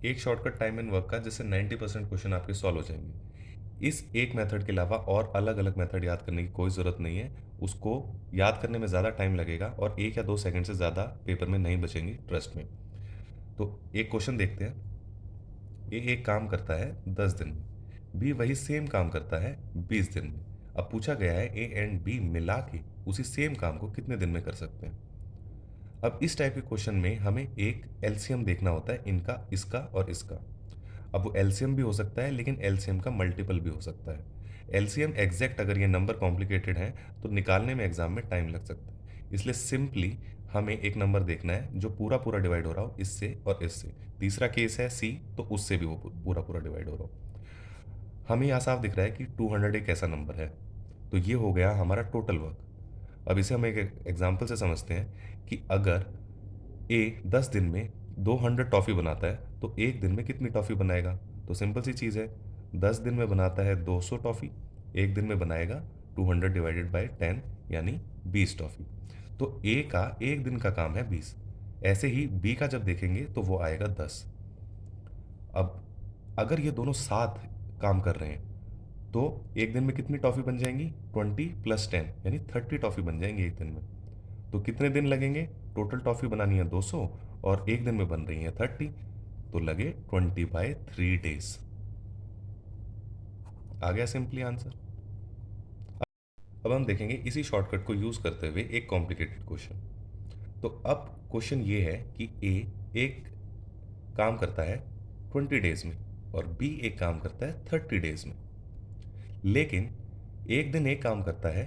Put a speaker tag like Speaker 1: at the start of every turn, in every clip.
Speaker 1: एक shortcut time and work का, जिससे 90% क्वेश्चन आपके सॉल्व हो जाएंगे। इस एक मेथड के अलावा और अलग अलग मेथड याद करने की कोई ज़रूरत नहीं है। उसको याद करने में ज़्यादा टाइम लगेगा और 1 या 2 सेकंड से ज़्यादा पेपर में नहीं बचेंगी, ट्रस्ट में। तो एक क्वेश्चन देखते हैं। ए एक काम करता है 10 दिन में, बी वही सेम काम करता है 20 दिन में। अब पूछा गया है ए एंड बी मिला के उसी सेम काम को कितने दिन में कर सकते हैं। अब इस टाइप के क्वेश्चन में हमें एक एलसीएम देखना होता है, इनका, इसका और इसका। अब वो एलसीएम भी हो सकता है, लेकिन एलसीएम का मल्टीपल भी हो सकता है। एलसीएम एग्जैक्ट अगर ये नंबर कॉम्प्लिकेटेड है तो निकालने में एग्जाम में टाइम लग सकता है। इसलिए सिंपली हमें एक नंबर देखना है जो पूरा पूरा डिवाइड हो रहा हो इससे और इससे। तीसरा केस है सी, तो उससे भी वो पूरा पूरा डिवाइड हो रहा हो। हमें यहाँ साफ दिख रहा है कि 200 एक ऐसा नंबर है। तो ये हो गया हमारा टोटल वर्क। अब इसे हम एक एग्जाम्पल से समझते हैं कि अगर ए 10 दिन में 200 टॉफ़ी बनाता है तो एक दिन में कितनी टॉफ़ी बनाएगा। तो सिंपल सी चीज़ है, 10 दिन में बनाता है 200 टॉफ़ी, एक दिन में बनाएगा 200 डिवाइडेड बाय 10 यानी 20 टॉफ़ी। तो ए का एक दिन का काम है 20। ऐसे ही बी का जब देखेंगे तो वो आएगा 10। अब अगर ये दोनों साथ काम कर रहे हैं तो एक दिन में कितनी टॉफ़ी बन जाएंगी, 20 + 10 यानी 30 टॉफ़ी बन जाएंगी एक दिन में। तो कितने दिन लगेंगे, टोटल टॉफ़ी बनानी है 200 और एक दिन में बन रही है 30, तो लगे 20/3 डेज। आ गया सिंपली आंसर। अब हम देखेंगे इसी शॉर्टकट को यूज़ करते हुए एक कॉम्प्लिकेटेड क्वेश्चन। तो अब क्वेश्चन ये है कि ए एक काम करता है 20 डेज में और बी एक काम करता है 30 डेज में। लेकिन एक दिन ए काम करता है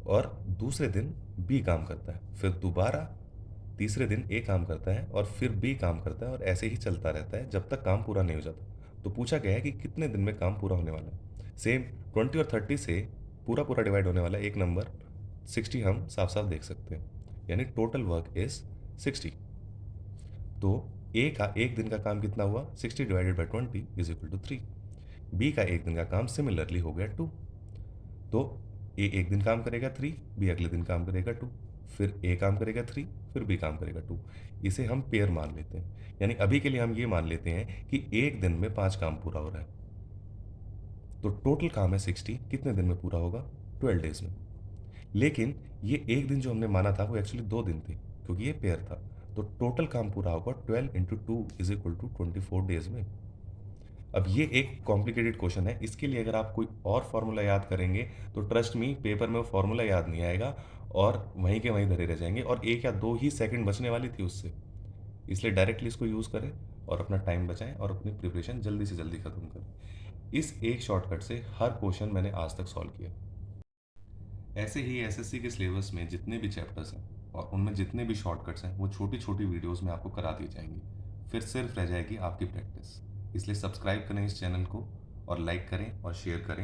Speaker 1: और दूसरे दिन बी काम करता है, फिर दोबारा तीसरे दिन ए काम करता है और फिर बी काम करता है, और ऐसे ही चलता रहता है जब तक काम पूरा नहीं हो जाता। तो पूछा गया है कि कितने दिन में काम पूरा होने वाला है। सेम 20 और 30 से पूरा पूरा डिवाइड होने वाला एक नंबर 60 हम साफ साफ देख सकते हैं, यानी टोटल वर्क इज 60। तो ए का एक दिन का काम कितना हुआ, 60/20 = 3। बी का एक दिन का काम सिमिलरली हो गया 2। तो ए एक दिन काम करेगा 3, बी अगले दिन काम करेगा 2, फिर ए काम करेगा 3, फिर बी काम करेगा 2। इसे हम पेयर मान लेते हैं, यानी अभी के लिए हम ये मान लेते हैं कि एक दिन में 5 काम पूरा हो रहा है। तो टोटल काम है 60, कितने दिन में पूरा होगा, 12 डेज में। लेकिन ये एक दिन जो हमने माना था वो एक्चुअली 2 दिन थे, क्योंकि ये पेयर था। तो टोटल काम पूरा होगा 12 × 2 = 24 डेज में। अब ये एक कॉम्प्लिकेटेड क्वेश्चन है, इसके लिए अगर आप कोई और फार्मूला याद करेंगे तो ट्रस्ट मी पेपर में वो फार्मूला याद नहीं आएगा और वहीं के वहीं धरे रह जाएंगे, और 1 या 2 ही सेकंड बचने वाली थी उससे। इसलिए डायरेक्टली इसको यूज़ करें और अपना टाइम बचाएं और अपनी प्रिपरेशन जल्दी से जल्दी ख़त्म करें। इस एक शॉर्टकट से हर क्वेश्चन मैंने आज तक सॉल्व किया। ऐसे ही एसएससी के सिलेबस में जितने भी चैप्टर्स हैं और उनमें जितने भी शॉर्टकट्स हैं वो छोटी छोटी वीडियोस में आपको करा दी जाएंगी। फिर सिर्फ रह जाएगी आपकी प्रैक्टिस। इसलिए सब्सक्राइब करें इस चैनल को और लाइक करें और शेयर करें।